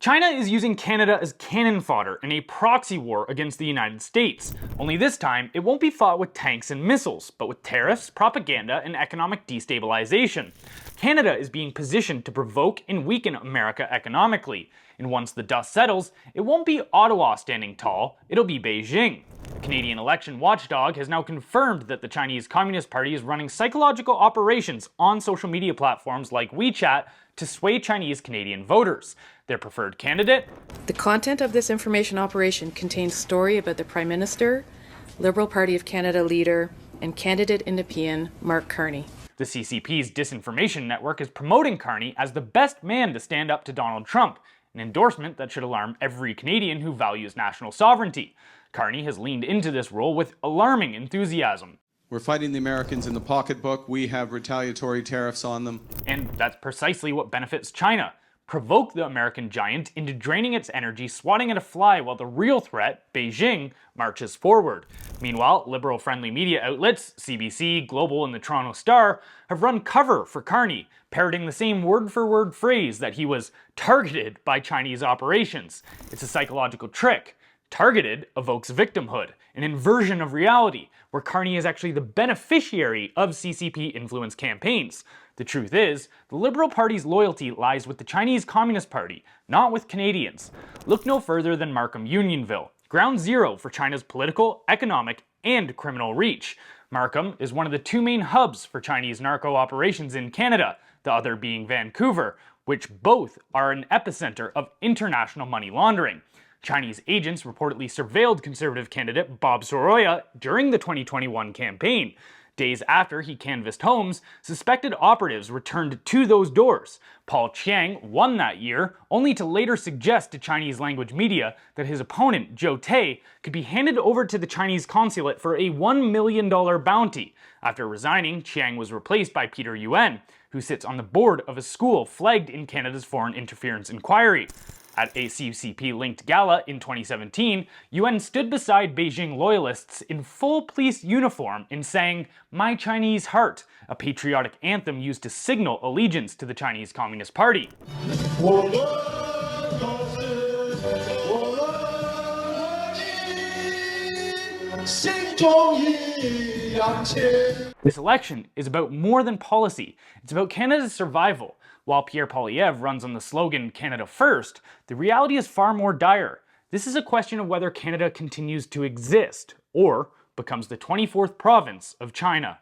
China is using Canada as cannon fodder in a proxy war against the United States. Only this time, it won't be fought with tanks and missiles, but with tariffs, propaganda, and economic destabilization. Canada is being positioned to provoke and weaken America economically. And once the dust settles, it won't be Ottawa standing tall, it'll be Beijing. The Canadian election watchdog has now confirmed that the Chinese Communist Party is running psychological operations on social media platforms like WeChat to sway Chinese Canadian voters. Their preferred candidate? The content of this information operation contains story about the Prime Minister, Liberal Party of Canada leader, and candidate independent Mark Carney. The CCP's disinformation network is promoting Carney as the best man to stand up to Donald Trump, an endorsement that should alarm every Canadian who values national sovereignty. Carney has leaned into this role with alarming enthusiasm. We're fighting the Americans in the pocketbook. We have retaliatory tariffs on them. And that's precisely what benefits China. Provoke the American giant into draining its energy, swatting at a fly while the real threat, Beijing, marches forward. Meanwhile, liberal-friendly media outlets, CBC, Global, and the Toronto Star, have run cover for Carney, parroting the same word-for-word phrase that he was targeted by Chinese operations. It's a psychological trick. Targeted evokes victimhood, an inversion of reality, where Carney is actually the beneficiary of CCP influence campaigns. The truth is, the Liberal Party's loyalty lies with the Chinese Communist Party, not with Canadians. Look no further than Markham Unionville, ground zero for China's political, economic, and criminal reach. Markham is one of the two main hubs for Chinese narco operations in Canada, the other being Vancouver, which both are an epicenter of international money laundering. Chinese agents reportedly surveilled Conservative candidate Bob Soroya during the 2021 campaign. Days after he canvassed homes, suspected operatives returned to those doors. Paul Chiang won that year, only to later suggest to Chinese language media that his opponent, Zhou Tai, could be handed over to the Chinese consulate for a $1 million bounty. After resigning, Chiang was replaced by Peter Yuen, who sits on the board of a school flagged in Canada's foreign interference inquiry. At a CCP-linked gala in 2017, Yuen stood beside Beijing loyalists in full police uniform and sang "My Chinese Heart," a patriotic anthem used to signal allegiance to the Chinese Communist Party. This election is about more than policy. It's about Canada's survival. While Pierre Poilievre runs on the slogan "Canada First," the reality is far more dire. This is a question of whether Canada continues to exist or becomes the 24th province of China.